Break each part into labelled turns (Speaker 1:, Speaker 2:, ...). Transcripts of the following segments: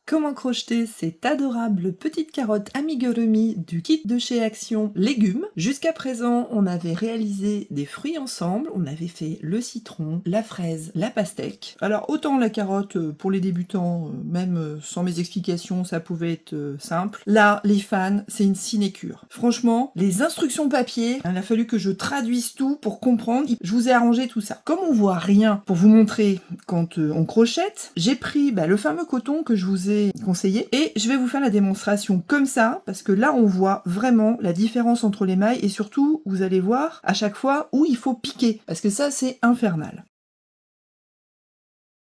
Speaker 1: Comment crocheter cette adorable petite carotte amigurumi du kit de chez Action Légumes. Jusqu'à présent, on avait réalisé des fruits ensemble. On avait fait le citron, la fraise, la pastèque. Alors autant la carotte, pour les débutants, même sans mes explications, ça pouvait être simple. Là, les fans, c'est une sinécure. Franchement, les instructions papier, il a fallu que je traduise tout pour comprendre. Je vous ai arrangé tout ça. Comme on voit rien pour vous montrer quand on crochette, j'ai pris le fameux coton que je vous ai conseillé et je vais vous faire la démonstration comme ça parce que là on voit vraiment la différence entre les mailles et surtout vous allez voir à chaque fois où il faut piquer parce que ça c'est infernal.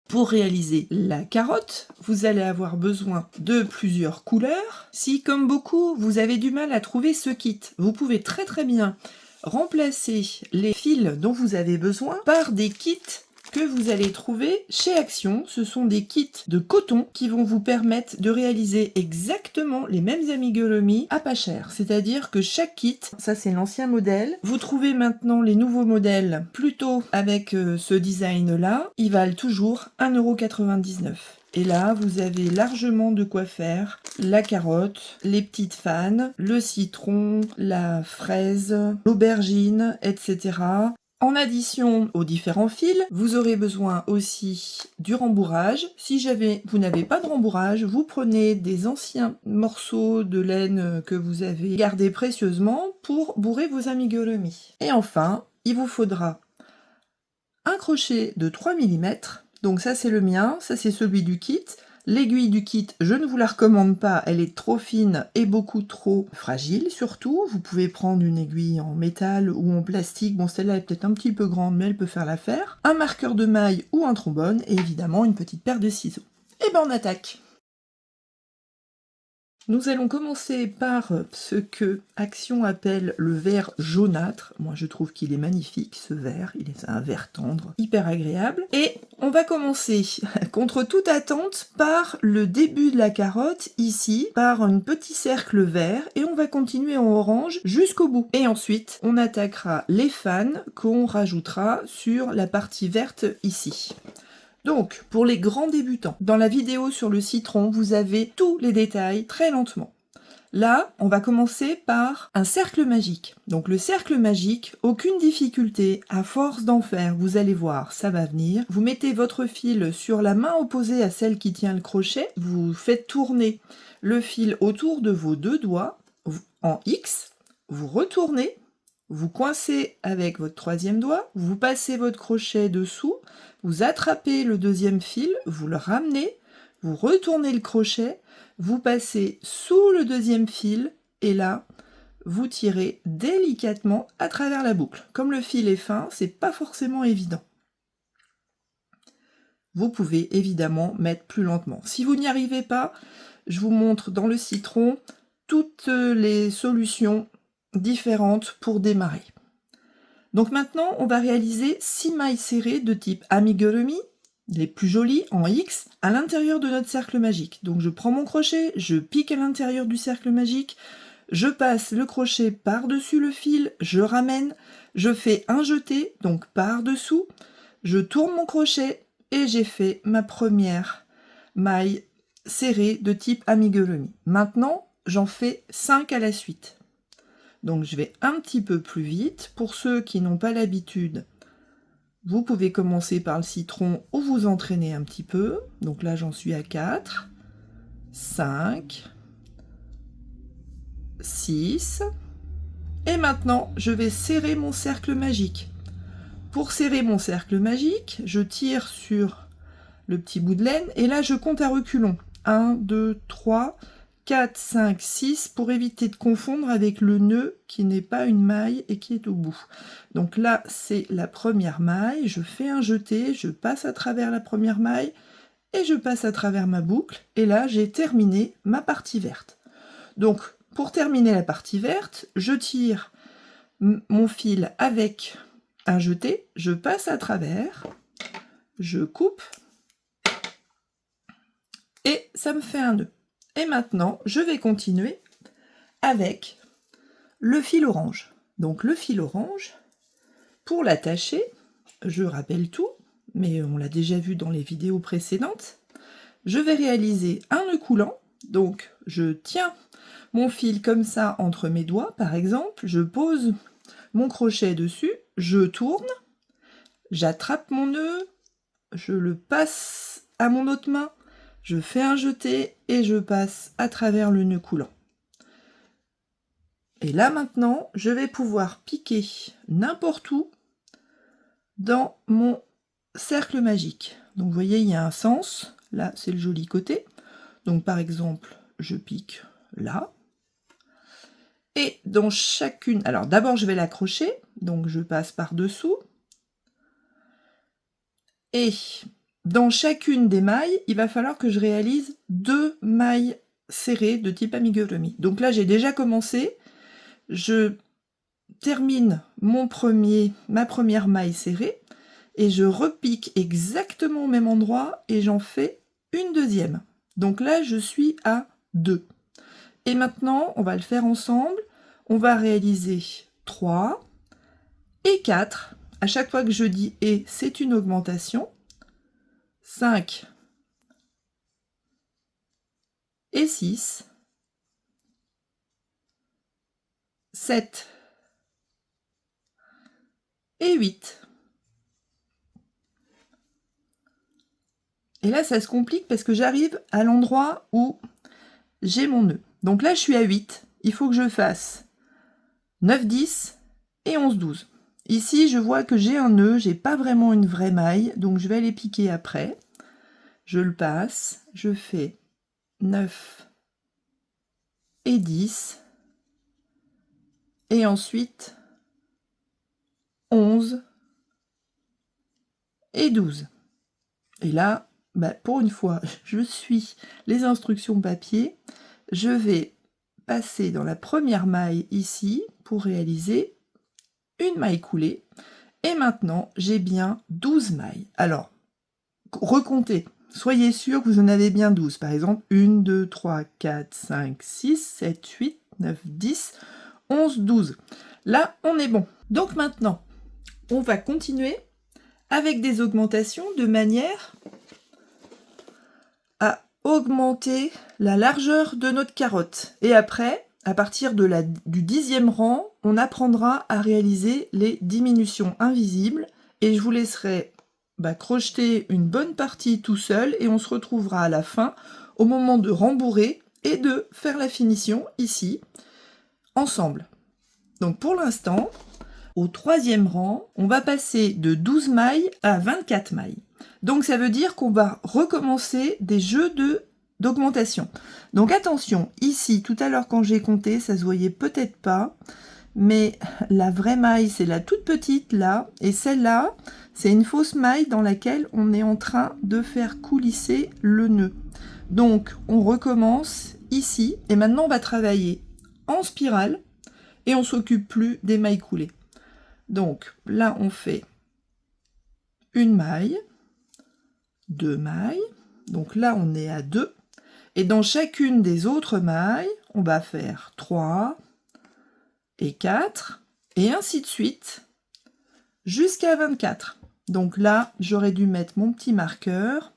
Speaker 1: Pour réaliser la carotte, vous allez avoir besoin de plusieurs couleurs. Si, comme beaucoup, vous avez du mal à trouver ce kit, vous pouvez très bien remplacer les fils dont vous avez besoin par des kits que vous allez trouver chez Action. Ce sont des kits de coton qui vont vous permettre de réaliser exactement les mêmes amigurumis à pas cher. C'est-à-dire que chaque kit, ça c'est l'ancien modèle, vous trouvez maintenant les nouveaux modèles plutôt avec ce design-là, ils valent toujours 1,99 €. Et là, vous avez largement de quoi faire la carotte, les petites fans, le citron, la fraise, l'aubergine, etc. En addition aux différents fils, vous aurez besoin aussi du rembourrage. Si vous n'avez pas de rembourrage, vous prenez des anciens morceaux de laine que vous avez gardés précieusement pour bourrer vos amigurumis. Et enfin, il vous faudra un crochet de 3 mm. Donc ça c'est le mien, ça c'est celui du kit. L'aiguille du kit, je ne vous la recommande pas, elle est trop fine et beaucoup trop fragile surtout. Vous pouvez prendre une aiguille en métal ou en plastique, bon celle-là est peut-être un petit peu grande mais elle peut faire l'affaire. Un marqueur de maille ou un trombone et évidemment une petite paire de ciseaux. Et ben on attaque! Nous allons commencer par ce que Action appelle le vert jaunâtre. Moi je trouve qu'il est magnifique ce vert, c'est un vert tendre, hyper agréable. Et on va commencer contre toute attente par le début de la carotte, ici, par un petit cercle vert, et on va continuer en orange jusqu'au bout. Et ensuite, on attaquera les fans qu'on rajoutera sur la partie verte ici. Donc, pour les grands débutants, dans la vidéo sur le citron, vous avez tous les détails très lentement. Là, on va commencer par un cercle magique. Donc le cercle magique, aucune difficulté, à force d'en faire, vous allez voir, ça va venir. Vous mettez votre fil sur la main opposée à celle qui tient le crochet, vous faites tourner le fil autour de vos deux doigts en X, vous retournez, vous coincez avec votre troisième doigt, vous passez votre crochet dessous, vous attrapez le deuxième fil, vous le ramenez, vous retournez le crochet, vous passez sous le deuxième fil, et là, vous tirez délicatement à travers la boucle. Comme le fil est fin, c'est pas forcément évident. Vous pouvez évidemment mettre plus lentement. Si vous n'y arrivez pas, je vous montre dans le citron toutes les solutions différentes pour démarrer. Donc maintenant, on va réaliser 6 mailles serrées de type amigurumi, les plus jolies en X, à l'intérieur de notre cercle magique. Donc je prends mon crochet, je pique à l'intérieur du cercle magique, je passe le crochet par-dessus le fil, je ramène, je fais un jeté, donc par-dessous, je tourne mon crochet et j'ai fait ma première maille serrée de type amigurumi. Maintenant, j'en fais 5 à la suite. Donc je vais un petit peu plus vite. Pour ceux qui n'ont pas l'habitude, vous pouvez commencer par le citron ou vous entraîner un petit peu. Donc là j'en suis à 4, 5, 6. Et maintenant je vais serrer mon cercle magique. Pour serrer mon cercle magique, je tire sur le petit bout de laine et là je compte à reculons. 1, 2, 3, 4, 5, 6 pour éviter de confondre avec le nœud qui n'est pas une maille et qui est au bout. Donc là, c'est la première maille, je fais un jeté, je passe à travers la première maille et je passe à travers ma boucle. Et là, j'ai terminé ma partie verte. Donc, pour terminer la partie verte, je tire mon fil avec un jeté, je passe à travers, je coupe et ça me fait un nœud. Et maintenant, je vais continuer avec le fil orange. Donc le fil orange, pour l'attacher, je rappelle tout, mais on l'a déjà vu dans les vidéos précédentes, je vais réaliser un nœud coulant. Donc je tiens mon fil comme ça entre mes doigts, par exemple, je pose mon crochet dessus, je tourne, j'attrape mon nœud, je le passe à mon autre main, je fais un jeté et je passe à travers le nœud coulant. Et là maintenant, je vais pouvoir piquer n'importe où dans mon cercle magique. Donc vous voyez, il y a un sens, là c'est le joli côté. Donc par exemple, je pique là. Et dans chacune, alors d'abord je vais l'accrocher, donc je passe par-dessous. Et dans chacune des mailles, il va falloir que je réalise 2 mailles serrées de type amigurumi. Donc là j'ai déjà commencé, je termine ma première maille serrée, et je repique exactement au même endroit, et j'en fais une deuxième. Donc là je suis à 2. Et maintenant, on va le faire ensemble. On va réaliser 3 et 4. À chaque fois que je dis « et », c'est une augmentation. 5 et 6. 7 et 8. Et là, ça se complique parce que j'arrive à l'endroit où j'ai mon nœud. Donc là, je suis à 8. Il faut que je fasse 9, 10 et 11, 12. Ici, je vois que j'ai un nœud, j'ai pas vraiment une vraie maille, donc je vais aller piquer après. Je le passe, je fais 9 et 10. Et ensuite 11 et 12. Et là, pour une fois, je suis les instructions papier. Je vais passer dans la première maille ici pour réaliser une maille coulée. Et maintenant, j'ai bien 12 mailles. Alors, recomptez. Soyez sûr que vous en avez bien 12. Par exemple, 1, 2, 3, 4, 5, 6, 7, 8, 9, 10, 11, 12. Là, on est bon. Donc maintenant, on va continuer avec des augmentations de manière à augmenter la largeur de notre carotte. Et après, à partir du 10e rang, on apprendra à réaliser les diminutions invisibles et je vous laisserai crocheter une bonne partie tout seul et on se retrouvera à la fin au moment de rembourrer et de faire la finition ici, ensemble. Donc pour l'instant, au 3e rang, on va passer de 12 mailles à 24 mailles. Donc ça veut dire qu'on va recommencer des jeux d'augmentation. Donc attention, ici, tout à l'heure quand j'ai compté, ça se voyait peut-être pas, mais la vraie maille, c'est la toute petite là, et celle-là, c'est une fausse maille dans laquelle on est en train de faire coulisser le nœud. Donc on recommence ici, et maintenant on va travailler en spirale, et on s'occupe plus des mailles coulées. Donc là, on fait une maille, 2 mailles, donc là, on est à 2. Et dans chacune des autres mailles, on va faire 3 et 4, et ainsi de suite, jusqu'à 24. Donc là, j'aurais dû mettre mon petit marqueur.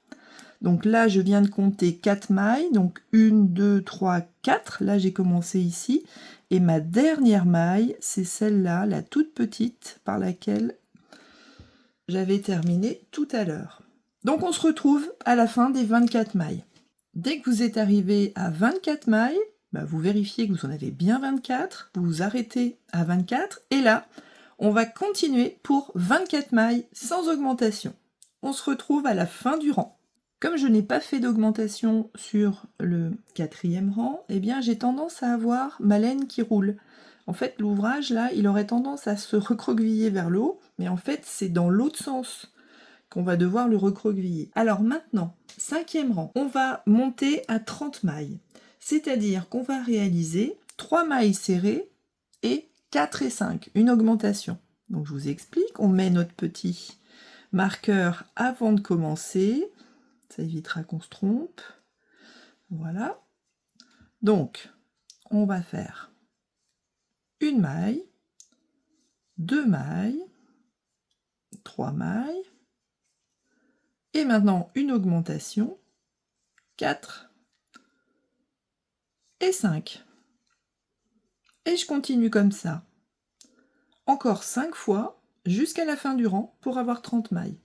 Speaker 1: Donc là, je viens de compter 4 mailles, donc 1, 2, 3, 4. Là, j'ai commencé ici. Et ma dernière maille, c'est celle-là, la toute petite, par laquelle j'avais terminé tout à l'heure. Donc on se retrouve à la fin des 24 mailles. Dès que vous êtes arrivé à 24 mailles, vous vérifiez que vous en avez bien 24, vous vous arrêtez à 24, et là, on va continuer pour 24 mailles sans augmentation. On se retrouve à la fin du rang. Comme je n'ai pas fait d'augmentation sur le 4e rang, eh bien j'ai tendance à avoir ma laine qui roule. En fait, l'ouvrage, là, il aurait tendance à se recroqueviller vers le haut, mais en fait, c'est dans l'autre sens qu'on va devoir le recroqueviller. Alors maintenant, 5e rang, on va monter à 30 mailles. C'est-à-dire qu'on va réaliser 3 mailles serrées et 4 et 5, une augmentation. Donc je vous explique, on met notre petit marqueur avant de commencer. Ça évitera qu'on se trompe. Voilà. Donc, on va faire une maille, 2 mailles, 3 mailles, et maintenant une augmentation 4 et 5. Et je continue comme ça. Encore 5 fois jusqu'à la fin du rang pour avoir 30 mailles.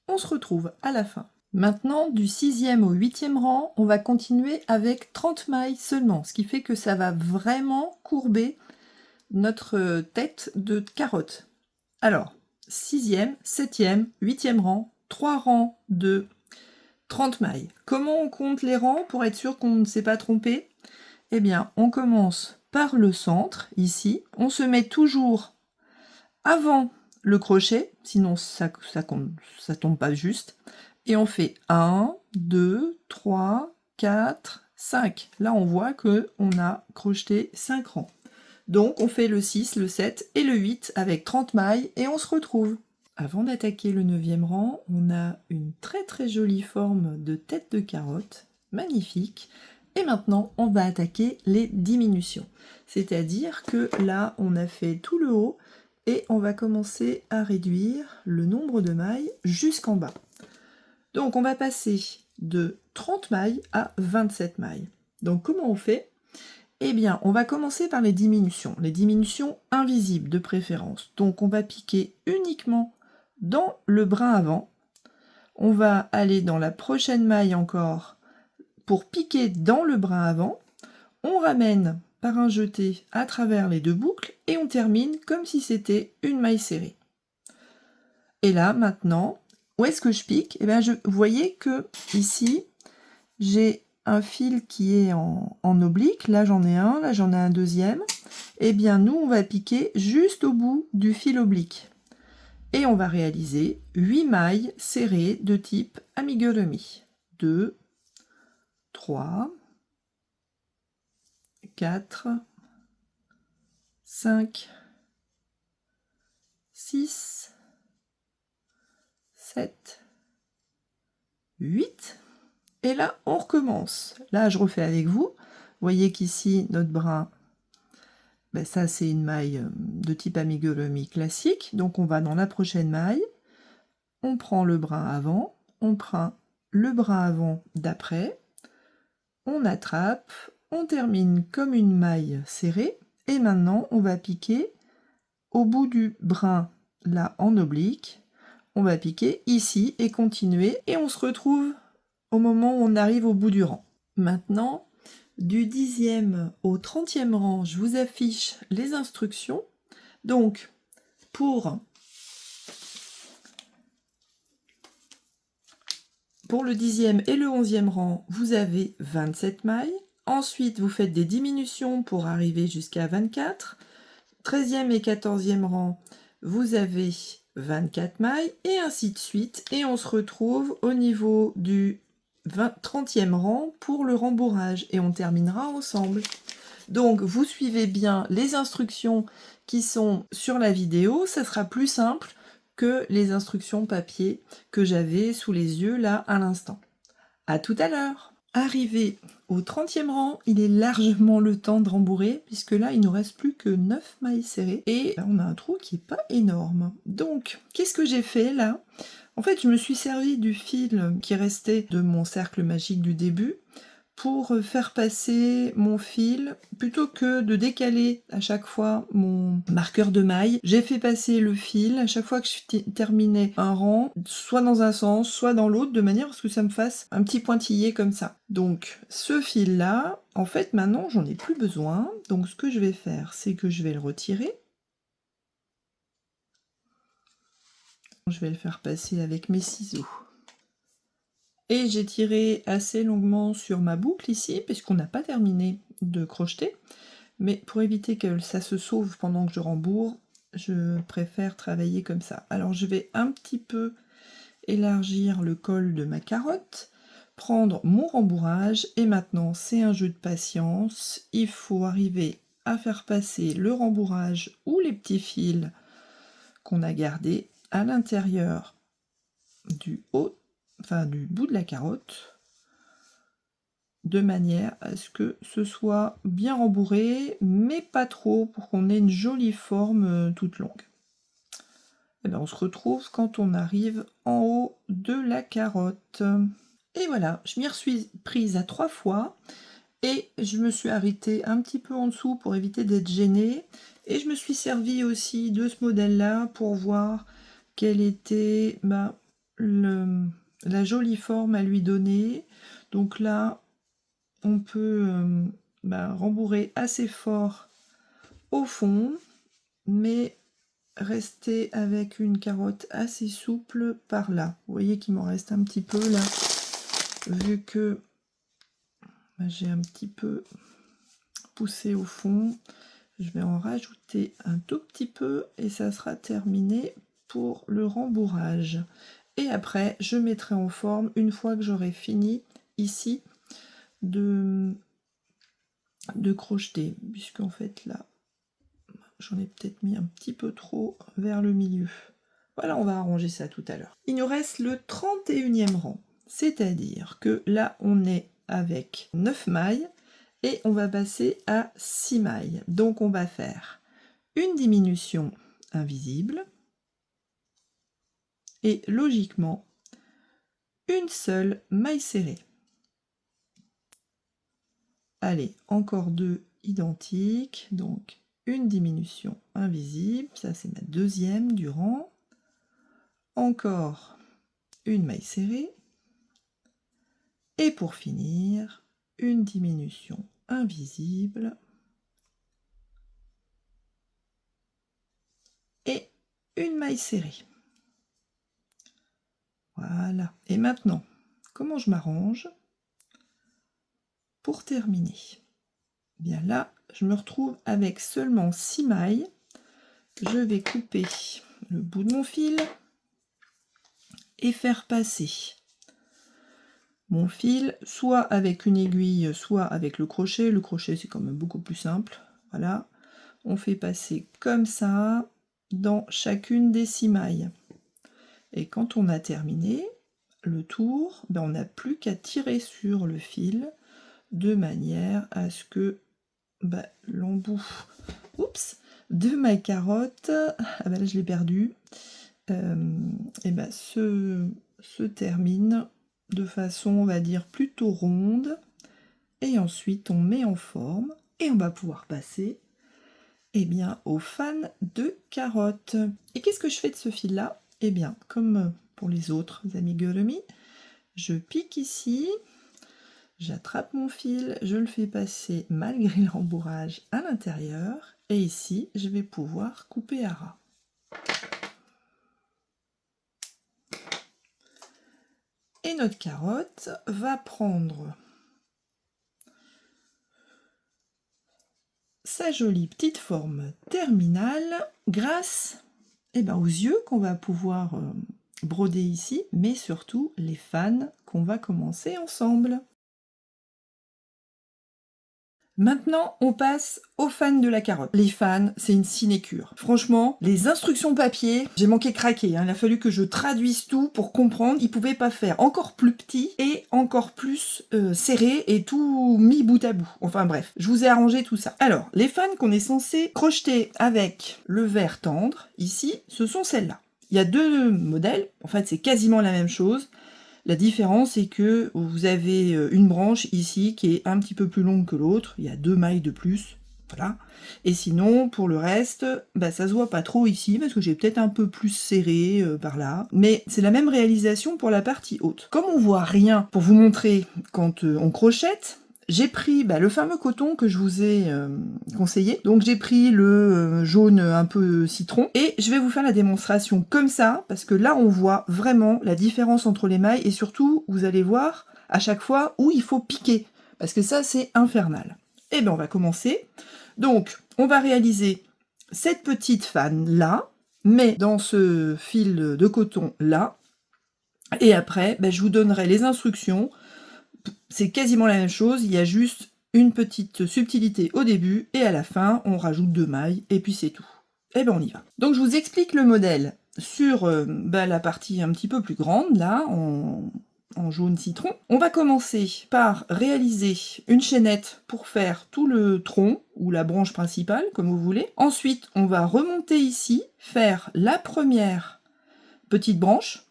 Speaker 1: On se retrouve à la fin. Maintenant, du 6e au 8e rang, on va continuer avec 30 mailles seulement, ce qui fait que ça va vraiment courber notre tête de carotte. Alors, 6e, 7e, 8e rang, 3 rangs de 30 mailles. Comment on compte les rangs pour être sûr qu'on ne s'est pas trompé? Eh bien, on commence par le centre, ici. On se met toujours avant le crochet, sinon ça tombe pas juste. Et on fait 1, 2, 3, 4, 5. Là, on voit qu'on a crocheté 5 rangs. Donc, on fait le 6, le 7 et le 8 avec 30 mailles et on se retrouve. Avant d'attaquer le 9e rang, on a une très très jolie forme de tête de carotte, magnifique. Et maintenant, on va attaquer les diminutions. C'est-à-dire que là, on a fait tout le haut et on va commencer à réduire le nombre de mailles jusqu'en bas. Donc, on va passer de 30 mailles à 27 mailles. Donc, comment on fait? Eh bien, on va commencer par les diminutions invisibles de préférence. Donc, on va piquer uniquement dans le brin avant. On va aller dans la prochaine maille encore pour piquer dans le brin avant. On ramène par un jeté à travers les deux boucles et on termine comme si c'était une maille serrée. Et là, maintenant, où est-ce que je pique? Eh bien, vous voyez que ici, j'ai un fil qui est en oblique. Là, j'en ai un, là, j'en ai un deuxième. Eh bien, nous, on va piquer juste au bout du fil oblique. Et on va réaliser 8 mailles serrées de type amigurumi. 2, 3, 4, 5, 6, 7, 8. Et là, on recommence. Là, je refais avec vous. Vous voyez qu'ici, notre brin, ben ça, c'est une maille de type amigurumi classique. Donc, on va dans la prochaine maille. On prend le brin avant. On prend le brin avant d'après. On attrape. On termine comme une maille serrée. Et maintenant, on va piquer au bout du brin, là, en oblique. On va piquer ici et continuer. Et on se retrouve au moment où on arrive au bout du rang. Maintenant, du 10e au 30e rang, je vous affiche les instructions. Donc, pour le 10e et le 11e rang, vous avez 27 mailles. Ensuite, vous faites des diminutions pour arriver jusqu'à 24. 13e et 14e rang, vous avez 24 mailles, et ainsi de suite. Et on se retrouve au niveau du 30e rang pour le rembourrage. Et on terminera ensemble. Donc, vous suivez bien les instructions qui sont sur la vidéo. Ça sera plus simple que les instructions papier que j'avais sous les yeux là à l'instant. À tout à l'heure. Arrivé au 30e rang, il est largement le temps de rembourrer, puisque là, il ne nous reste plus que 9 mailles serrées, et on a un trou qui n'est pas énorme. Donc, qu'est-ce que j'ai fait là? En fait, je me suis servi du fil qui restait de mon cercle magique du début, pour faire passer mon fil, plutôt que de décaler à chaque fois mon marqueur de maille, j'ai fait passer le fil à chaque fois que je terminais un rang, soit dans un sens, soit dans l'autre, de manière à ce que ça me fasse un petit pointillé comme ça. Donc ce fil-là, en fait maintenant j'en ai plus besoin, donc ce que je vais faire, c'est que je vais le retirer. Je vais le faire passer avec mes ciseaux. Et j'ai tiré assez longuement sur ma boucle ici, puisqu'on n'a pas terminé de crocheter. Mais pour éviter que ça se sauve pendant que je rembourre, je préfère travailler comme ça. Alors je vais un petit peu élargir le col de ma carotte, prendre mon rembourrage, et maintenant c'est un jeu de patience. Il faut arriver à faire passer le rembourrage ou les petits fils qu'on a gardés à l'intérieur du haut, enfin du bout de la carotte, de manière à ce que ce soit bien rembourré, mais pas trop, pour qu'on ait une jolie forme toute longue. Et bien on se retrouve quand on arrive en haut de la carotte. Et voilà, je m'y suis prise à 3 fois et je me suis arrêtée un petit peu en dessous pour éviter d'être gênée. Et je me suis servi aussi de ce modèle-là pour voir quelle était la jolie forme à lui donner. Donc là, on peut rembourrer assez fort au fond, mais rester avec une carotte assez souple par là. Vous voyez qu'il m'en reste un petit peu là, vu que j'ai un petit peu poussé au fond. Je vais en rajouter un tout petit peu et ça sera terminé pour le rembourrage. Et après, je mettrai en forme une fois que j'aurai fini ici de crocheter, puisqu'en fait là, j'en ai peut-être mis un petit peu trop vers le milieu. Voilà, on va arranger ça tout à l'heure. Il nous reste le 31e rang, c'est-à-dire que là, on est avec 9 mailles et on va passer à 6 mailles. Donc, on va faire une diminution invisible et logiquement, une seule maille serrée. Allez, encore 2 identiques, donc une diminution invisible, ça c'est ma deuxième du rang. Encore une maille serrée. Et pour finir, une diminution invisible. Et une maille serrée. Voilà. Et maintenant, comment je m'arrange pour terminer? Bien là, je me retrouve avec seulement 6 mailles. Je vais couper le bout de mon fil et faire passer mon fil soit avec une aiguille, soit avec le crochet. Le crochet, c'est quand même beaucoup plus simple. Voilà. On fait passer comme ça dans chacune des 6 mailles. Et quand on a terminé le tour, on n'a plus qu'à tirer sur le fil de manière à ce que l'embout de ma carotte, là je l'ai perdu, se termine de façon, on va dire, plutôt ronde. Et ensuite, on met en forme et on va pouvoir passer aux fans de carottes. Et qu'est-ce que je fais de ce fil-là? Comme pour les autres amigurumi, je pique ici, j'attrape mon fil, je le fais passer malgré le rembourrage à l'intérieur, et ici, je vais pouvoir couper à ras. Et notre carotte va prendre sa jolie petite forme terminale grâce aux yeux qu'on va pouvoir broder ici, mais surtout les fans qu'on va commencer ensemble. Maintenant, on passe aux fans de la carotte. Les fans, c'est une sinécure. Franchement, les instructions papier, j'ai manqué craquer. Il a fallu que je traduise tout pour comprendre. Ils ne pouvaient pas faire encore plus petit et encore plus serré et tout mis bout à bout. Enfin bref, je vous ai arrangé tout ça. Alors, les fans qu'on est censé crocheter avec le vert tendre, ici, ce sont celles-là. Il y a 2 modèles. En fait, c'est quasiment la même chose. La différence, c'est que vous avez une branche ici qui est un petit peu plus longue que l'autre. Il y a 2 mailles de plus. Voilà. Et sinon, pour le reste, ça se voit pas trop ici, parce que j'ai peut-être un peu plus serré par là. Mais c'est la même réalisation pour la partie haute. Comme on voit rien pour vous montrer quand on crochette, j'ai pris le fameux coton que je vous ai conseillé. Donc j'ai pris le jaune un peu citron. Et je vais vous faire la démonstration comme ça, parce que là on voit vraiment la différence entre les mailles. Et surtout, vous allez voir à chaque fois où il faut piquer. Parce que ça, c'est infernal. Et on va commencer. Donc, on va réaliser cette petite fan là, mais dans ce fil de coton là. Et après, je vous donnerai les instructions. C'est quasiment la même chose, il y a juste une petite subtilité au début, et à la fin, on rajoute 2 mailles, et puis c'est tout. On y va. Donc je vous explique le modèle sur la partie un petit peu plus grande, là, en jaune citron. On va commencer par réaliser une chaînette pour faire tout le tronc, ou la branche principale, comme vous voulez. Ensuite, on va remonter ici, faire la première petite branche,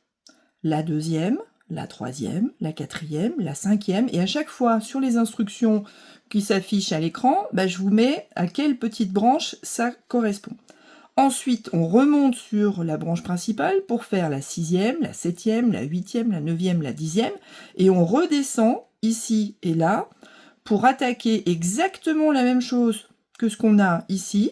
Speaker 1: la deuxième, la troisième, la quatrième, la cinquième, et à chaque fois sur les instructions qui s'affichent à l'écran, bah, je vous mets à quelle petite branche ça correspond. Ensuite, on remonte sur la branche principale pour faire la sixième, la septième, la huitième, la neuvième, la dixième, et on redescend ici et là pour attaquer exactement la même chose que ce qu'on a ici.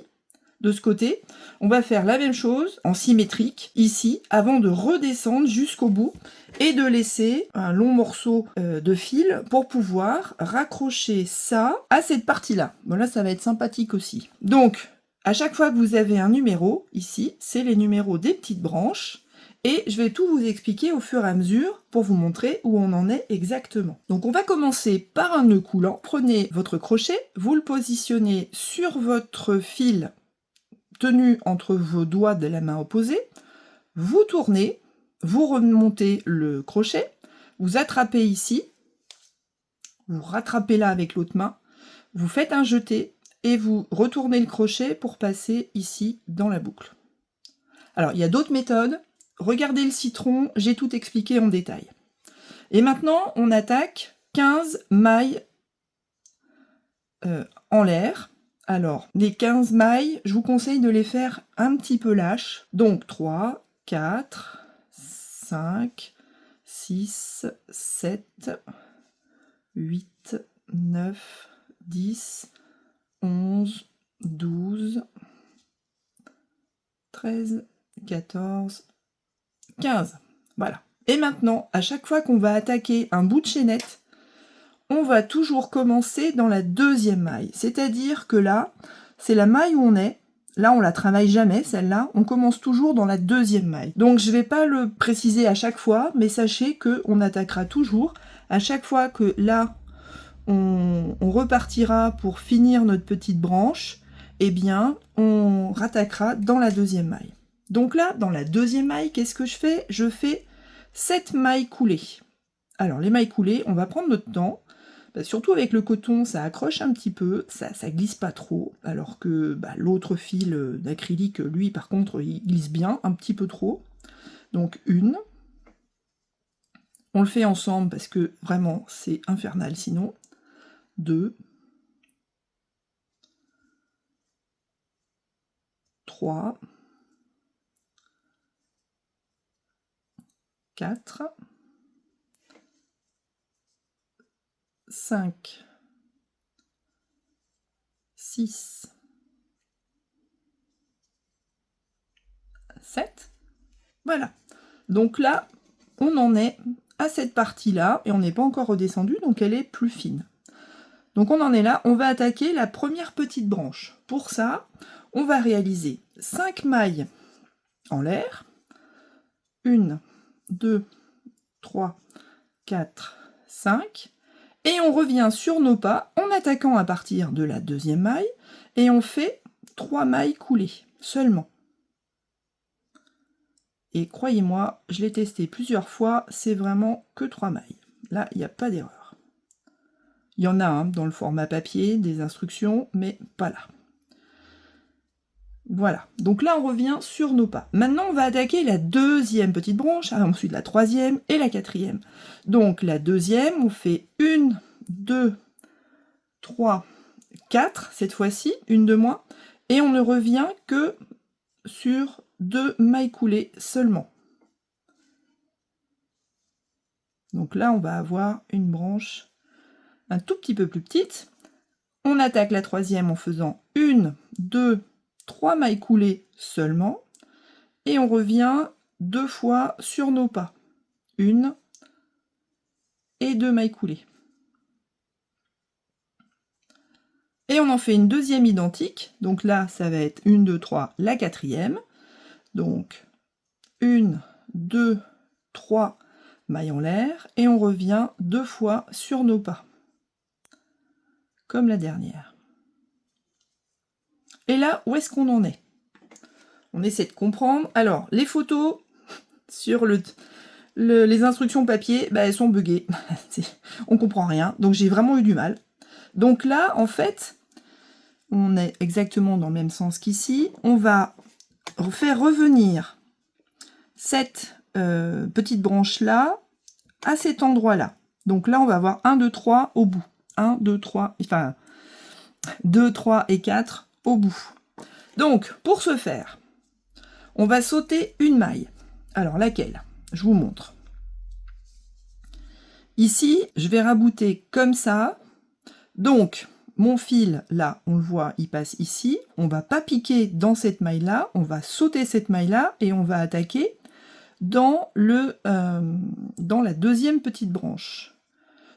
Speaker 1: De ce côté, on va faire la même chose en symétrique ici avant de redescendre jusqu'au bout et de laisser un long morceau de fil pour pouvoir raccrocher ça à cette partie-là. Bon là, ça va être sympathique aussi. Donc, à chaque fois que vous avez un numéro, ici, c'est les numéros des petites branches. Et je vais tout vous expliquer au fur et à mesure pour vous montrer où on en est exactement. Donc on va commencer par un nœud coulant. Prenez votre crochet, vous le positionnez sur votre fil tenu entre vos doigts de la main opposée, vous tournez, vous remontez le crochet, vous attrapez ici, vous rattrapez là avec l'autre main, vous faites un jeté et vous retournez le crochet pour passer ici dans la boucle. Alors il y a d'autres méthodes, regardez le citron, j'ai tout expliqué en détail. Et maintenant on attaque 15 mailles en l'air. Alors, les 15 mailles, je vous conseille de les faire un petit peu lâches. Donc 3, 4, 5, 6, 7, 8, 9, 10, 11, 12, 13, 14, 15. Voilà. Et maintenant, à chaque fois qu'on va attaquer un bout de chaînette, on va toujours commencer dans la deuxième maille. C'est-à-dire que là, c'est la maille où on est. Là, on la travaille jamais, celle-là. On commence toujours dans la deuxième maille. Donc, je ne vais pas le préciser à chaque fois, mais sachez qu'on attaquera toujours. À chaque fois que là, on repartira pour finir notre petite branche, eh bien, on rattaquera dans la deuxième maille. Donc là, dans la deuxième maille, qu'est-ce que je fais? Je fais 7 mailles coulées. Alors, les mailles coulées, on va prendre notre temps. Surtout avec le coton, ça accroche un petit peu, ça glisse pas trop, alors que l'autre fil d'acrylique, lui, par contre, il glisse bien, un petit peu trop. Donc une. On le fait ensemble parce que vraiment, c'est infernal sinon. 2. 3. 4. 5, 6, 7. Voilà. Donc là, on en est à cette partie-là, et on n'est pas encore redescendu, donc elle est plus fine. Donc on en est là, on va attaquer la première petite branche. Pour ça, on va réaliser 5 mailles en l'air. 1, 2, 3, 4, 5. Et on revient sur nos pas en attaquant à partir de la deuxième maille et on fait 3 mailles coulées seulement. Et croyez-moi, je l'ai testé plusieurs fois, c'est vraiment que 3 mailles. Là, il n'y a pas d'erreur. Il y en a dans le format papier, des instructions, mais pas là. Voilà, donc là on revient sur nos pas. Maintenant on va attaquer la deuxième petite branche, ensuite la troisième et la quatrième. Donc la deuxième, on fait 1, 2, 3, 4 cette fois-ci, une de moins, et on ne revient que sur 2 mailles coulées seulement. Donc là on va avoir une branche un tout petit peu plus petite. On attaque la troisième en faisant 1, 2, 3 mailles coulées seulement, et on revient 2 fois sur nos pas. 1 et 2 mailles coulées. Et on en fait une deuxième identique, donc là ça va être 1, 2, 3, la quatrième. Donc 1, 2, 3 mailles en l'air, et on revient 2 fois sur nos pas, comme la dernière. Et là, où est-ce qu'on en est? On essaie de comprendre. Alors, les photos sur les instructions papier, elles sont buggées. On comprend rien, donc j'ai vraiment eu du mal. Donc là, en fait, on est exactement dans le même sens qu'ici. On va faire revenir cette petite branche-là à cet endroit-là. Donc là, on va avoir 1, 2, 3 au bout. 1, 2, 3, enfin 2, 3 et 4 au bout. Donc, pour ce faire, on va sauter une maille. Alors, laquelle? Je vous montre. Ici, je vais rabouter comme ça. Donc, mon fil, là, on le voit, il passe ici. On ne va pas piquer dans cette maille-là. On va sauter cette maille-là et on va attaquer dans la deuxième petite branche.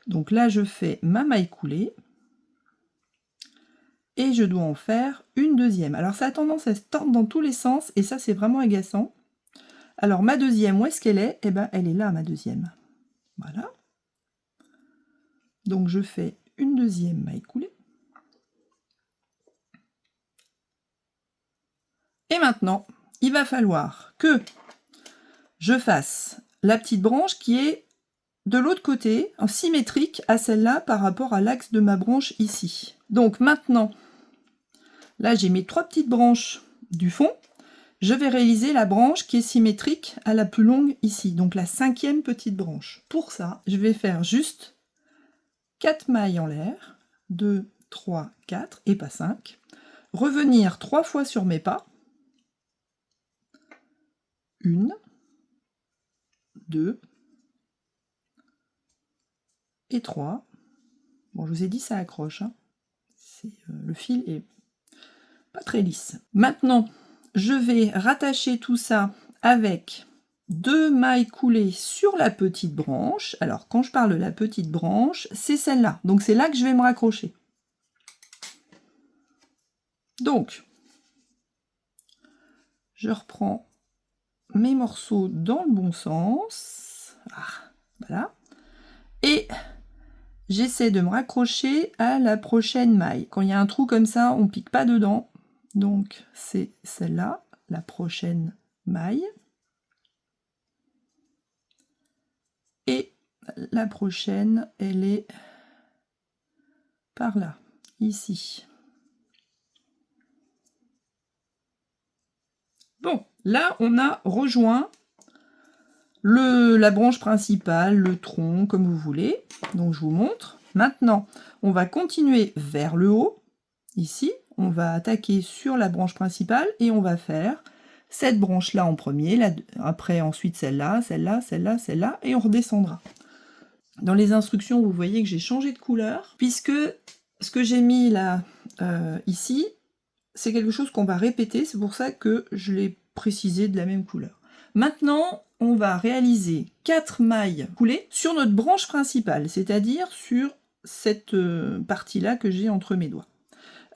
Speaker 1: Donc là, je fais ma maille coulée. Et je dois en faire une deuxième. Alors, ça a tendance à se tordre dans tous les sens. Et ça, c'est vraiment agaçant. Alors, ma deuxième, où est-ce qu'elle est? Eh bien, elle est là, ma deuxième. Voilà. Donc, je fais une deuxième maille coulée. Et maintenant, il va falloir que je fasse la petite branche qui est de l'autre côté, en symétrique à celle-là par rapport à l'axe de ma branche ici. Donc maintenant, là j'ai mes 3 petites branches du fond. Je vais réaliser la branche qui est symétrique à la plus longue ici, donc la 5e petite branche. Pour ça, je vais faire juste 4 mailles en l'air, 2, 3, 4 et pas 5. Revenir 3 fois sur mes pas. 1, 2 et 3. Bon, je vous ai dit, ça accroche. Hein. Le fil est pas très lisse. Maintenant, je vais rattacher tout ça avec 2 mailles coulées sur la petite branche. Alors, quand je parle de la petite branche, c'est celle-là. Donc, c'est là que je vais me raccrocher. Donc, je reprends mes morceaux dans le bon sens. Voilà. Et j'essaie de me raccrocher à la prochaine maille. Quand il y a un trou comme ça, on ne pique pas dedans. Donc, c'est celle-là, la prochaine maille. Et la prochaine, elle est par là, ici. Bon, là, on a rejoint la branche principale, le tronc, comme vous voulez. Donc, je vous montre. Maintenant, on va continuer vers le haut. Ici, on va attaquer sur la branche principale et on va faire cette branche-là en premier, après ensuite celle-là, celle-là, celle-là, celle-là, et on redescendra. Dans les instructions, vous voyez que j'ai changé de couleur, puisque ce que j'ai mis là, ici, c'est quelque chose qu'on va répéter, c'est pour ça que je l'ai précisé de la même couleur. Maintenant, on va réaliser 4 mailles coulées sur notre branche principale, c'est-à-dire sur cette partie-là que j'ai entre mes doigts.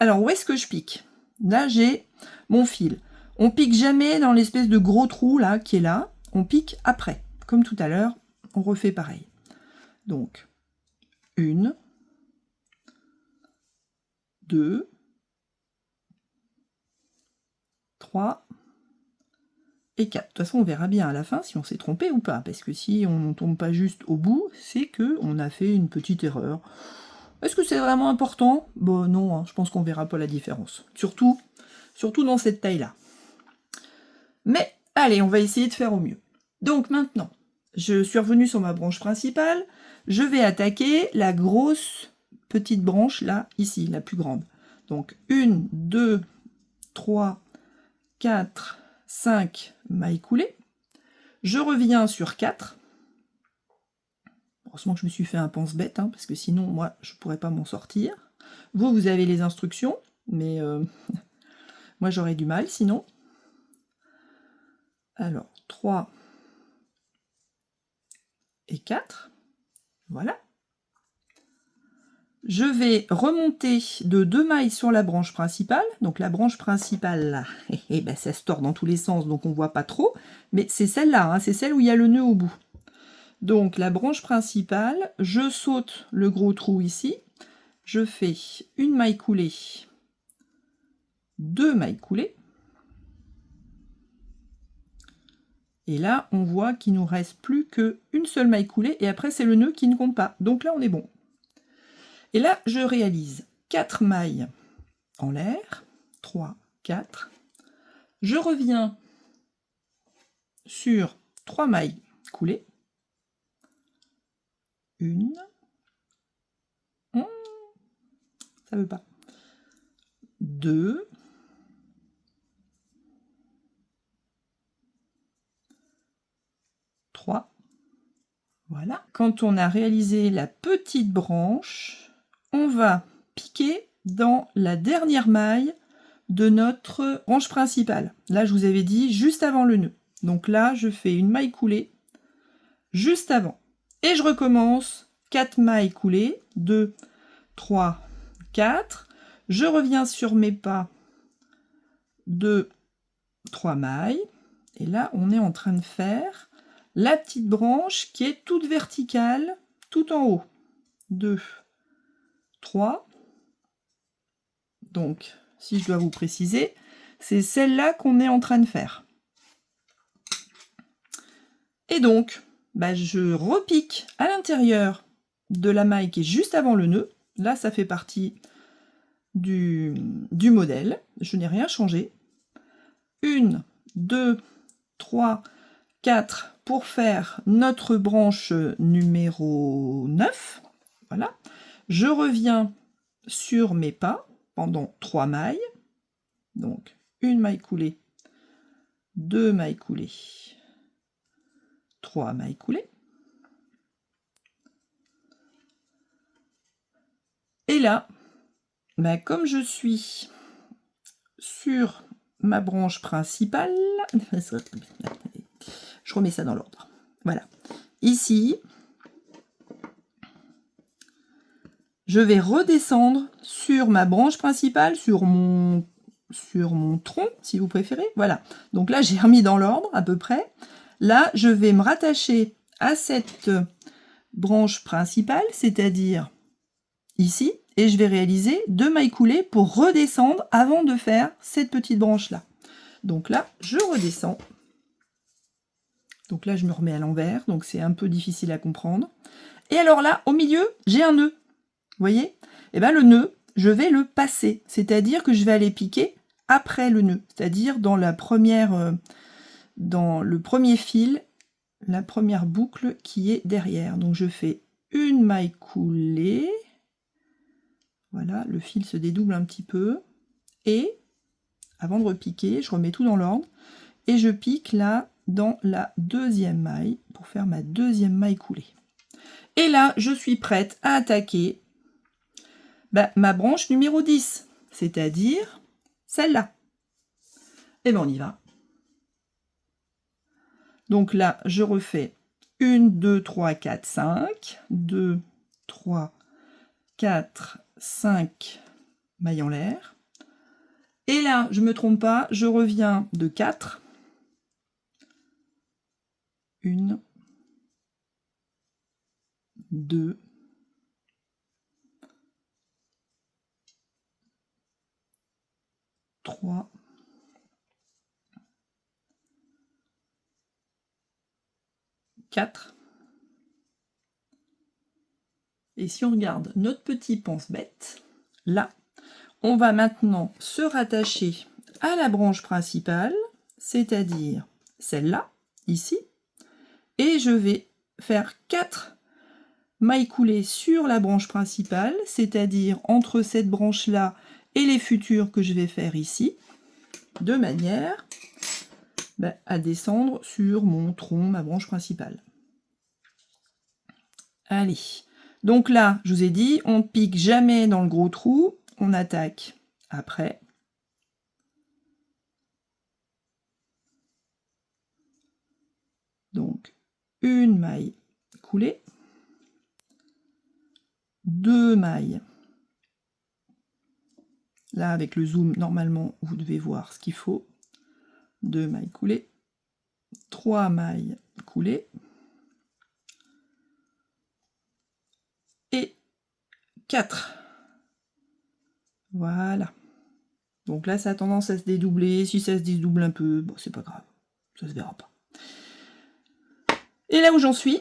Speaker 1: Alors, où est-ce que je pique? Là, j'ai mon fil. On pique jamais dans l'espèce de gros trou là qui est là, on pique après. Comme tout à l'heure, on refait pareil. Donc, 1, 2, 3 et 4. De toute façon, on verra bien à la fin si on s'est trompé ou pas, parce que si on ne tombe pas juste au bout, c'est qu'on a fait une petite erreur. Est-ce que c'est vraiment important? Bon, non, hein, je pense qu'on verra pas la différence. Surtout dans cette taille-là. Mais, allez, on va essayer de faire au mieux. Donc maintenant, je suis revenue sur ma branche principale, je vais attaquer la grosse petite branche là, ici, la plus grande. Donc 1, 2, 3, 4, 5 mailles coulées. Je reviens sur 4. Heureusement que je me suis fait un pense-bête, hein, parce que sinon, moi, je ne pourrais pas m'en sortir. Vous avez les instructions, mais moi, j'aurais du mal sinon. Alors, 3 et 4. Voilà. Je vais remonter de 2 mailles sur la branche principale. Donc la branche principale, là, ben, ça se tord dans tous les sens, donc on ne voit pas trop. Mais c'est celle-là, hein, c'est celle où il y a le nœud au bout. Donc la branche principale, je saute le gros trou ici. Je fais une maille coulée, 2 mailles coulées. Et là, on voit qu'il nous reste plus qu'une seule maille coulée. Et après, c'est le nœud qui ne compte pas. Donc là, on est bon. Et là, je réalise 4 mailles en l'air, 3, 4. Je reviens sur 3 mailles coulées. Une. Ça veut pas. 2. 3. Voilà. Quand on a réalisé la petite branche, on va piquer dans la dernière maille de notre branche principale. Là, je vous avais dit juste avant le nœud. Donc là, je fais une maille coulée juste avant. Et je recommence 4 mailles coulées, 2, 3, 4. Je reviens sur mes pas, 2, 3 mailles. Et là, on est en train de faire la petite branche qui est toute verticale, tout en haut. 2, 3. Donc, si je dois vous préciser, c'est celle-là qu'on est en train de faire. Et donc, je repique à l'intérieur de la maille qui est juste avant le nœud. Là, ça fait partie du modèle. Je n'ai rien changé. 1, 2, 3, 4 pour faire notre branche numéro 9. Voilà. Je reviens sur mes pas pendant 3 mailles. Donc, une maille coulée, 2 mailles coulées, 3 mailles coulées. Et là, comme je suis sur ma branche principale, je remets ça dans l'ordre. Voilà. Ici, je vais redescendre sur ma branche principale, sur mon tronc, si vous préférez. Voilà. Donc là, j'ai remis dans l'ordre à peu près. Là, je vais me rattacher à cette branche principale, c'est-à-dire ici, et je vais réaliser 2 mailles coulées pour redescendre avant de faire cette petite branche-là. Donc là, je redescends. Donc là, je me remets à l'envers, donc c'est un peu difficile à comprendre. Et alors là, au milieu, j'ai un nœud. Vous voyez? Et bien le nœud, je vais le passer, c'est-à-dire que je vais aller piquer après le nœud, c'est-à-dire dans le premier fil, la première boucle qui est derrière. Donc je fais une maille coulée. Voilà, le fil se dédouble un petit peu. Et avant de repiquer, je remets tout dans l'ordre. Et je pique là dans la deuxième maille pour faire ma deuxième maille coulée. Et là, je suis prête à attaquer ma branche numéro 10, c'est-à-dire celle-là. Et bien on y va. Donc là, je refais 1, 2, 3, 4, 5. 2, 3, 4, 5 mailles en l'air. Et là, je ne me trompe pas, je reviens de 4. 1, 2, 3, 4. Et si on regarde notre petit pense-bête, là, on va maintenant se rattacher à la branche principale, c'est-à-dire celle-là, ici, et je vais faire 4 mailles coulées sur la branche principale, c'est-à-dire entre cette branche-là et les futures que je vais faire ici, de manière à descendre sur mon tronc, ma branche principale. Allez, donc là, je vous ai dit, on pique jamais dans le gros trou, on attaque après. Donc, une maille coulée, 2 mailles. Là, avec le zoom, normalement, vous devez voir ce qu'il faut. 2 mailles coulées, 3 mailles coulées, et 4. Voilà. Donc là, ça a tendance à se dédoubler. Si ça se dédouble un peu, bon, c'est pas grave. Ça se verra pas. Et là où j'en suis,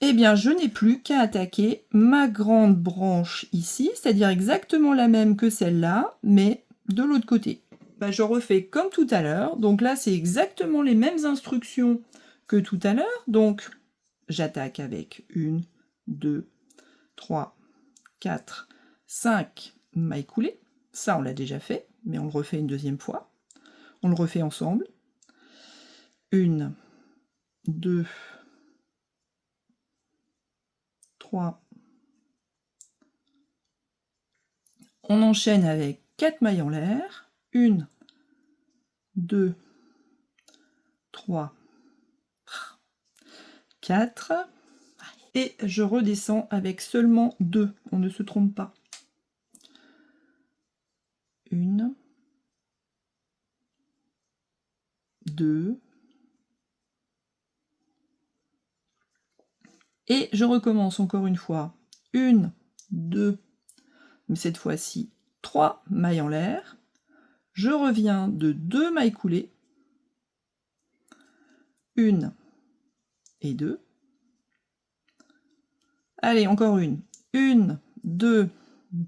Speaker 1: eh bien, je n'ai plus qu'à attaquer ma grande branche ici, c'est-à-dire exactement la même que celle-là, mais de l'autre côté. Je refais comme tout à l'heure. Donc là, c'est exactement les mêmes instructions que tout à l'heure. Donc, j'attaque avec 1, 2, 3, 4, 5 mailles coulées. Ça, on l'a déjà fait, mais on le refait une deuxième fois. On le refait ensemble. 1, 2, 3. On enchaîne avec 4 mailles en l'air. 1, 2, 3, 4. Et je redescends avec seulement 2. On ne se trompe pas. 1, 2. Et je recommence encore une fois. 1, 2, mais cette fois-ci 3 mailles en l'air. Je reviens de 2 mailles coulées. 1 et 2. Allez, encore une. 1, 2,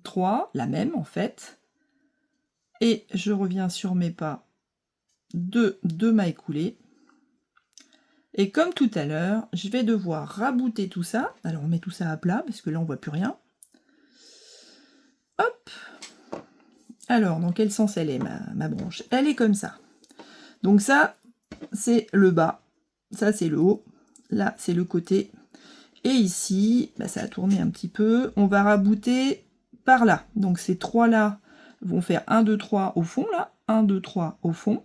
Speaker 1: 3, la même en fait. Et je reviens sur mes pas de 2 mailles coulées. Et comme tout à l'heure, je vais devoir rabouter tout ça. Alors on met tout ça à plat, parce que là on voit plus rien. Hop. Alors, dans quel sens elle est, ma branche? Elle est comme ça. Donc ça, c'est le bas. Ça, c'est le haut. Là, c'est le côté. Et ici, bah, ça a tourné un petit peu. On va rabouter par là. Donc ces trois-là vont faire 1, 2, 3 au fond, là. 1, 2, 3 au fond.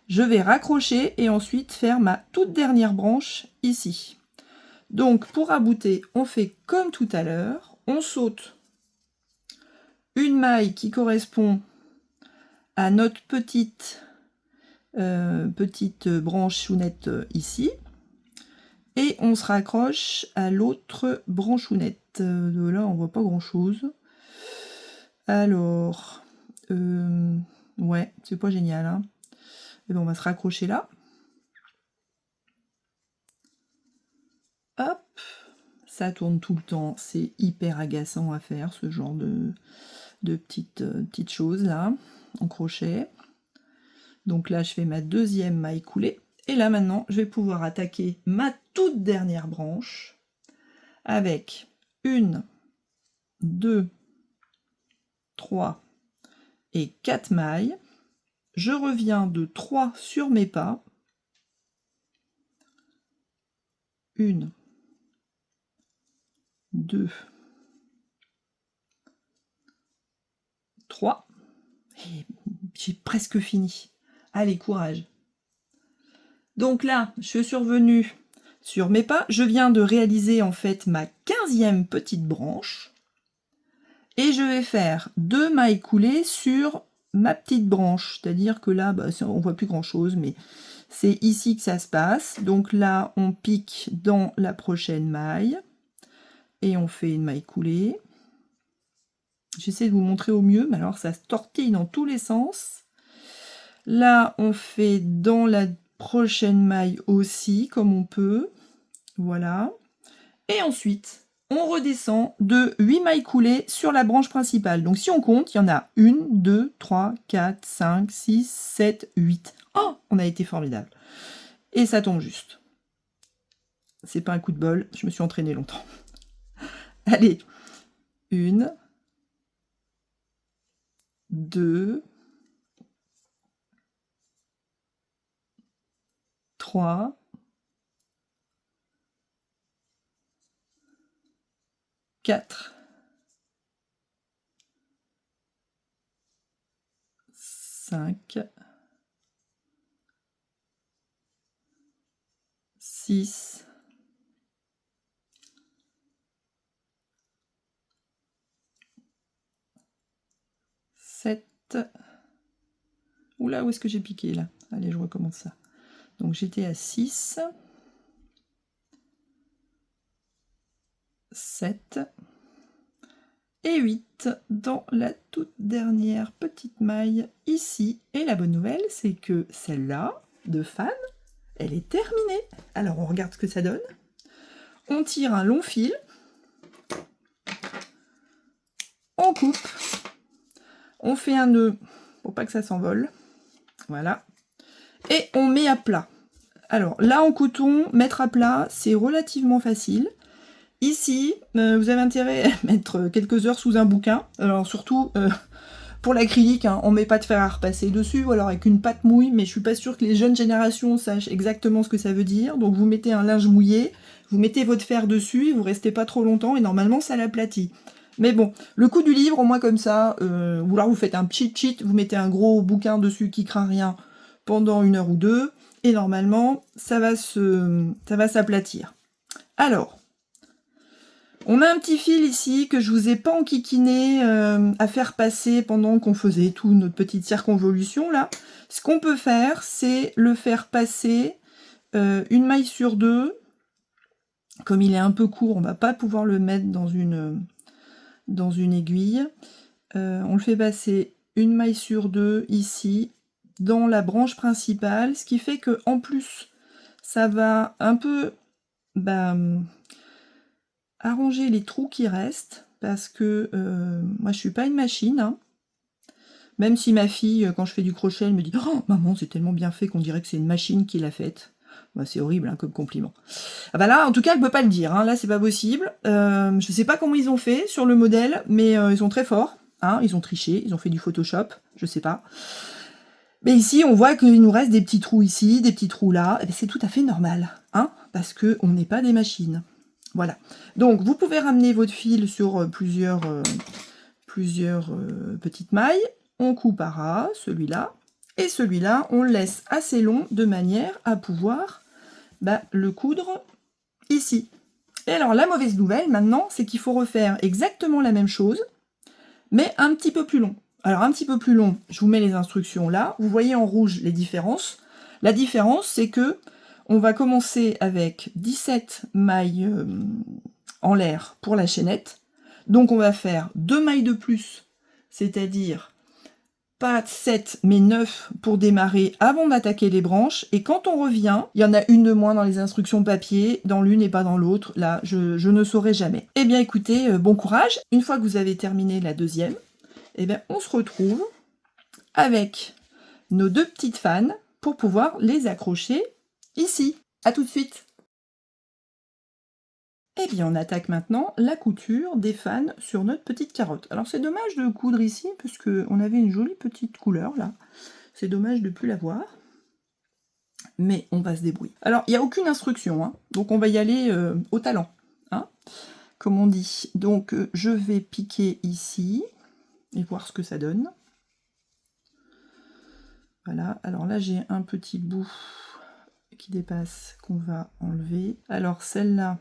Speaker 1: Je vais raccrocher et ensuite faire ma toute dernière branche ici. Donc, pour rabouter, on fait comme tout à l'heure. On saute une maille qui correspond à notre petite branchounette ici. Et on se raccroche à l'autre branchounette. De là, on voit pas grand-chose. Alors, ouais, c'est pas génial. Hein. Et ben, on va se raccrocher là. Hop, ça tourne tout le temps. C'est hyper agaçant à faire, ce genre de petites choses là, en crochet. Donc là, je fais ma deuxième maille coulée. Et là, maintenant, je vais pouvoir attaquer ma toute dernière branche avec 1, 2, 3 et 4 mailles. Je reviens de 3 sur mes pas. 1, 2, 3. Et j'ai presque fini. Allez, courage. Donc là, je suis revenue sur mes pas. Je viens de réaliser en fait ma 15e petite branche. Et je vais faire 2 mailles coulées sur ma petite branche. C'est-à-dire que là, bah, on voit plus grand-chose, mais c'est ici que ça se passe. Donc là, on pique dans la prochaine maille. Et on fait une maille coulée. J'essaie de vous montrer au mieux, mais alors ça se tortille dans tous les sens. Là, on fait dans la prochaine maille aussi, comme on peut. Voilà. Et ensuite, on redescend de 8 mailles coulées sur la branche principale. Donc si on compte, il y en a 1, 2, 3, 4, 5, 6, 7, 8. Oh, on a été formidable. Et ça tombe juste. C'est pas un coup de bol, je me suis entraînée longtemps. Allez, 1, 2, 3, 4, 5, 6, 7. Oula, où est-ce que j'ai piqué là? Allez, je recommence ça. Donc j'étais à 6, 7 et 8 dans la toute dernière petite maille ici. Et la bonne nouvelle, c'est que celle-là, de fan, elle est terminée. Alors on regarde ce que ça donne. On tire un long fil, on coupe, on fait un nœud pour pas que ça s'envole. Voilà. Et on met à plat. Alors là en coton, mettre à plat, c'est relativement facile. Ici, vous avez intérêt à mettre quelques heures sous un bouquin. Alors surtout, pour l'acrylique, hein, on met pas de fer à repasser dessus, ou alors avec une pâte mouille, mais je suis pas sûre que les jeunes générations sachent exactement ce que ça veut dire. Donc vous mettez un linge mouillé, vous mettez votre fer dessus, et vous restez pas trop longtemps, et normalement ça l'aplatit. Mais bon, le coup du livre, au moins comme ça, ou alors vous faites un cheat sheet, vous mettez un gros bouquin dessus qui craint rien pendant 1 heure ou 2, et normalement ça va s'aplatir. Alors, on a un petit fil ici que je vous ai pas enquiquiné à faire passer pendant qu'on faisait toute notre petite circonvolution là. Ce qu'on peut faire, c'est le faire passer une maille sur deux. Comme il est un peu court, on va pas pouvoir le mettre dans une aiguille. On le fait passer une maille sur deux ici, dans la branche principale, ce qui fait que en plus, ça va un peu arranger les trous qui restent, parce que moi je suis pas une machine, hein. Même si ma fille, quand je fais du crochet, elle me dit « Oh maman, c'est tellement bien fait qu'on dirait que c'est une machine qui l'a faite. » Bah, c'est horrible hein, comme compliment. Ah bah là, en tout cas, elle peut pas le dire, hein. Là c'est pas possible. Je sais pas comment ils ont fait sur le modèle, mais ils sont très forts. Hein. Ils ont triché, ils ont fait du Photoshop, je sais pas. Mais ici, on voit qu'il nous reste des petits trous ici, des petits trous là. C'est tout à fait normal, hein, parce qu'on n'est pas des machines. Voilà. Donc, vous pouvez ramener votre fil sur plusieurs petites mailles. On coupe à ras, celui-là. Et celui-là, on le laisse assez long de manière à pouvoir le coudre ici. Et alors, la mauvaise nouvelle, maintenant, c'est qu'il faut refaire exactement la même chose, mais un petit peu plus long. Alors, un petit peu plus long, je vous mets les instructions là. Vous voyez en rouge les différences. La différence, c'est que on va commencer avec 17 mailles en l'air pour la chaînette. Donc, on va faire 2 mailles de plus, c'est-à-dire pas 7 mais 9 pour démarrer avant d'attaquer les branches. Et quand on revient, il y en a une de moins dans les instructions papier, dans l'une et pas dans l'autre. Là, je ne saurai jamais. Eh bien, écoutez, bon courage. Une fois que vous avez terminé la deuxième, eh bien, on se retrouve avec nos 2 petites fans pour pouvoir les accrocher ici. À tout de suite. Eh bien, on attaque maintenant la couture des fans sur notre petite carotte. Alors, c'est dommage de coudre ici, parce qu'on avait une jolie petite couleur, là. C'est dommage de ne plus la voir. Mais on va se débrouiller. Alors, il n'y a aucune instruction, hein, donc on va y aller au talent, hein, comme on dit. Donc, je vais piquer ici, et voir ce que ça donne. Voilà, alors là, j'ai un petit bout qui dépasse, qu'on va enlever. Alors, celle-là,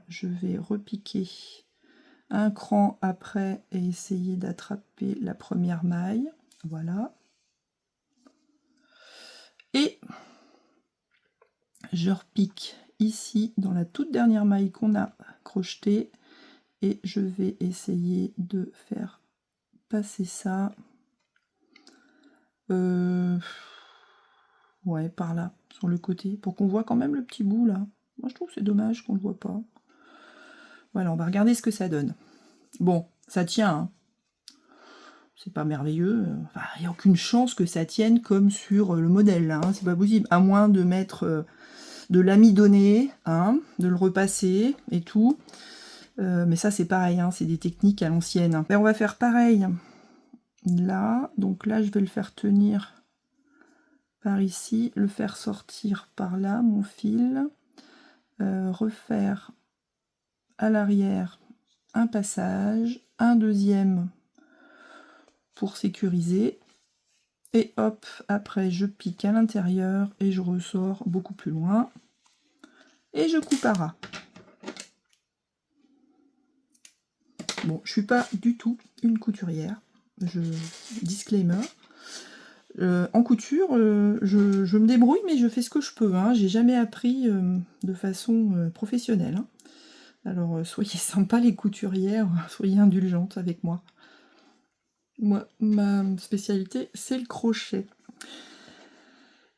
Speaker 1: je vais repiquer un cran après et essayer d'attraper la première maille. Voilà. Et je repique ici dans la toute dernière maille qu'on a crochetée et je vais essayer de faire passer ça ouais, par là, sur le côté, pour qu'on voit quand même le petit bout là. Moi je trouve que c'est dommage qu'on le voit pas. Voilà, on va regarder ce que ça donne. Bon, ça tient, hein. C'est pas merveilleux. Enfin, il n'y a aucune chance que ça tienne comme sur le modèle, là, hein. C'est pas possible, à moins de mettre de l'amidonné, hein, de le repasser et tout. Mais ça, c'est pareil, hein, c'est des techniques à l'ancienne. Hein. On va faire pareil là. Donc là, je vais le faire tenir par ici, le faire sortir par là, mon fil. Refaire à l'arrière un passage, un deuxième pour sécuriser. Et hop, après je pique à l'intérieur et je ressors beaucoup plus loin. Et je coupe à ras. Bon, je suis pas du tout une couturière. Disclaimer. En couture, je me débrouille, mais je fais ce que je peux. Hein. J'ai jamais appris de façon professionnelle. Hein. Alors, soyez sympas les couturières, soyez indulgentes avec moi. Moi, ma spécialité, c'est le crochet.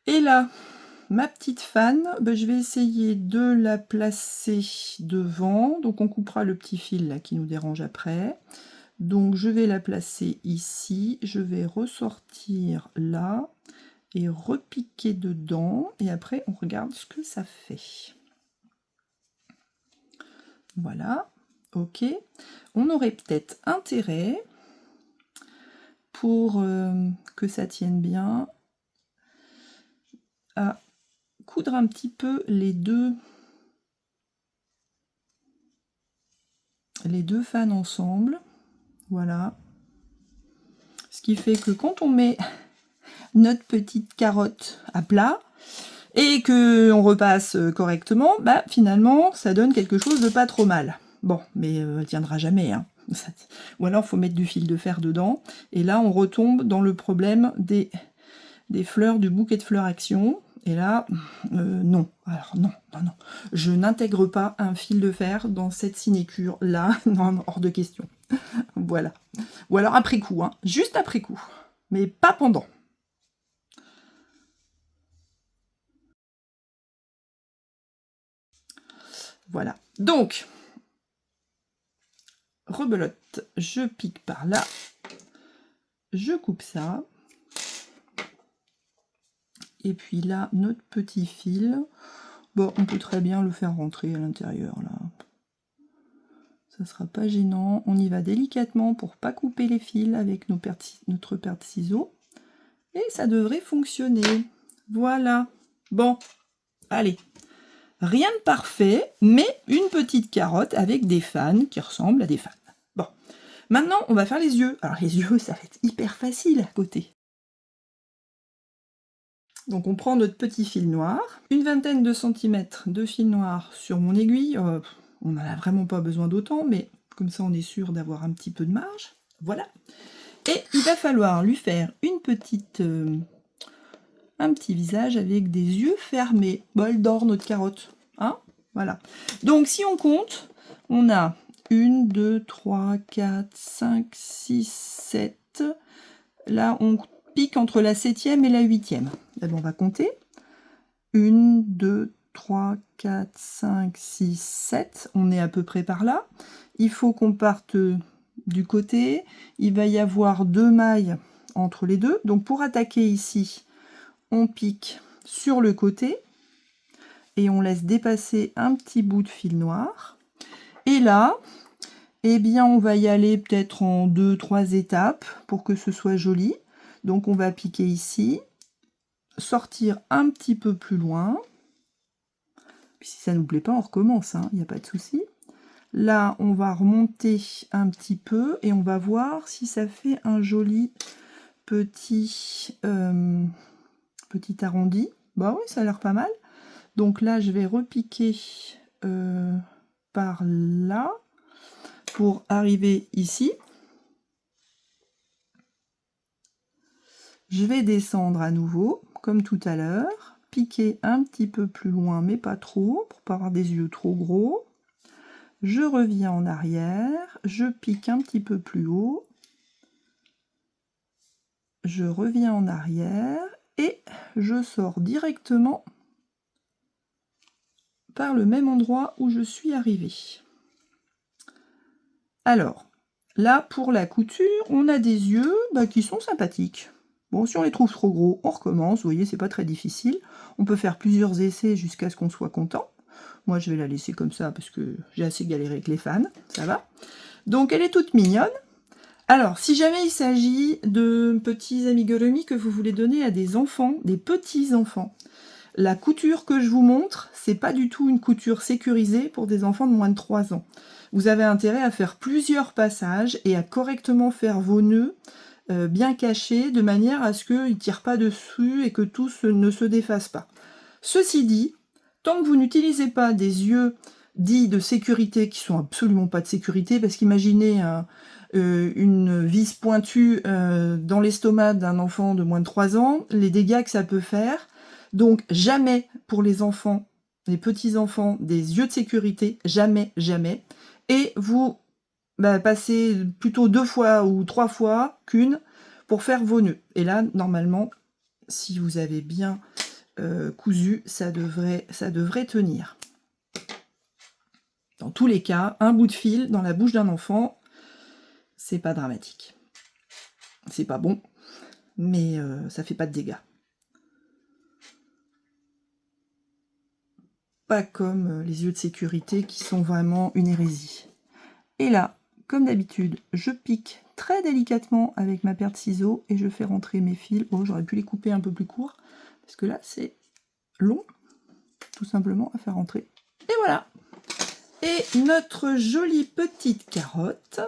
Speaker 1: Et là, ma petite fan, je vais essayer de la placer devant. Donc, on coupera le petit fil là qui nous dérange après. Donc, je vais la placer ici. Je vais ressortir là et repiquer dedans. Et après, on regarde ce que ça fait. Voilà, ok. On aurait peut-être intérêt, pour que ça tienne bien, à coudre un petit peu les deux fans ensemble. Voilà. Ce qui fait que quand on met notre petite carotte à plat et que on repasse correctement, bah finalement ça donne quelque chose de pas trop mal. Bon, mais elle tiendra jamais, hein. Ou alors faut mettre du fil de fer dedans, et là on retombe dans le problème des fleurs, du bouquet de fleurs action. Et là, non. Alors non. Je n'intègre pas un fil de fer dans cette sinécure là, non, hors de question. Voilà. Ou alors après coup, hein, juste après coup, mais pas pendant. Voilà. Donc, rebelote, je pique par là, je coupe ça. Et puis là, notre petit fil, bon, on peut très bien le faire rentrer à l'intérieur, là. Ça sera pas gênant. On y va délicatement pour pas couper les fils avec notre paire de ciseaux. Et ça devrait fonctionner. Voilà. Bon, allez. Rien de parfait, mais une petite carotte avec des fans qui ressemblent à des fans. Bon, maintenant on va faire les yeux. Alors les yeux, ça va être hyper facile à côté. Donc on prend notre petit fil noir, une vingtaine de centimètres de fil noir sur mon aiguille. On n'en a vraiment pas besoin d'autant, mais comme ça on est sûr d'avoir un petit peu de marge. Voilà. Et il va falloir lui faire une petite, un petit visage avec des yeux fermés. Bol d'or notre carotte. Hein, voilà. Donc si on compte, on a 1, 2, 3, 4, 5, 6, 7. Là, on pique entre la 7e et la 8e. On va compter. 1, 2, 3, 4, 5, 6, 7. On est à peu près par là. Il faut qu'on parte du côté. Il va y avoir 2 mailles entre les deux. Donc pour attaquer ici, on pique sur le côté et on laisse dépasser un petit bout de fil noir. Et là, eh bien, on va y aller peut-être en 2-3 étapes pour que ce soit joli. Donc on va piquer ici, sortir un petit peu plus loin. Puis si ça ne nous plaît pas, on recommence, hein, il n'y a pas de souci. Là, on va remonter un petit peu et on va voir si ça fait un joli petit, petit arrondi. Bah oui, ça a l'air pas mal. Donc là, je vais repiquer par là pour arriver ici. Je vais descendre à nouveau, comme tout à l'heure, piquer un petit peu plus loin, mais pas trop, pour pas avoir des yeux trop gros. Je reviens en arrière, je pique un petit peu plus haut, je reviens en arrière et je sors directement par le même endroit où je suis arrivée. Alors, là, pour la couture, on a des yeux qui sont sympathiques. Bon, si on les trouve trop gros, on recommence. Vous voyez, c'est pas très difficile. On peut faire plusieurs essais jusqu'à ce qu'on soit content. Moi, je vais la laisser comme ça parce que j'ai assez galéré avec les fans. Ça va. Donc, elle est toute mignonne. Alors, si jamais il s'agit de petits amigurumis que vous voulez donner à des enfants, des petits-enfants, la couture que je vous montre, c'est pas du tout une couture sécurisée pour des enfants de moins de 3 ans. Vous avez intérêt à faire plusieurs passages et à correctement faire vos nœuds bien cachés, de manière à ce qu'ils ne tirent pas dessus et que tout ne se défasse pas. Ceci dit, tant que vous n'utilisez pas des yeux dits de sécurité, qui sont absolument pas de sécurité, parce qu'imaginez une vis pointue dans l'estomac d'un enfant de moins de 3 ans, les dégâts que ça peut faire. Donc jamais pour les enfants, les petits-enfants, des yeux de sécurité, jamais, jamais. Et vous passez plutôt 2 fois ou 3 fois qu'une pour faire vos nœuds. Et là, normalement, si vous avez bien cousu, ça devrait tenir. Dans tous les cas, un bout de fil dans la bouche d'un enfant, c'est pas dramatique. C'est pas bon, mais ça fait pas de dégâts. pas comme les yeux de sécurité qui sont vraiment une hérésie. Et là, comme d'habitude, je pique très délicatement avec ma paire de ciseaux et je fais rentrer mes fils. Oh, j'aurais pu les couper un peu plus courts, parce que là, c'est long, tout simplement, à faire rentrer. Et voilà. Et notre jolie petite carotte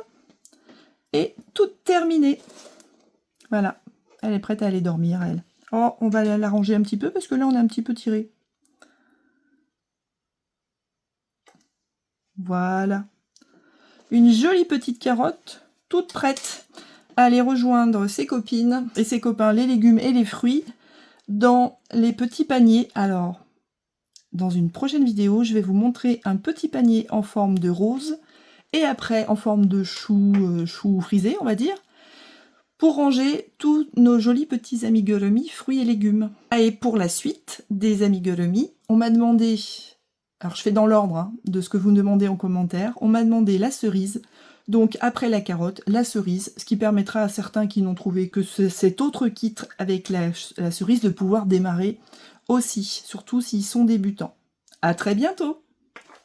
Speaker 1: est toute terminée. Voilà, elle est prête à aller dormir, elle. Oh, on va la ranger un petit peu, parce que là, on est un petit peu tiré. Voilà. Une jolie petite carotte, toute prête à aller rejoindre ses copines et ses copains, les légumes et les fruits, dans les petits paniers. Alors, dans une prochaine vidéo, je vais vous montrer un petit panier en forme de rose, et après en forme de chou frisé, on va dire, pour ranger tous nos jolis petits amigurumi, fruits et légumes. Et pour la suite des amigurumi, on m'a demandé... Alors je fais dans l'ordre hein, de ce que vous me demandez en commentaire. On m'a demandé la cerise, donc après la carotte, la cerise, ce qui permettra à certains qui n'ont trouvé que cet autre kit avec la cerise de pouvoir démarrer aussi, surtout s'ils sont débutants. À très bientôt!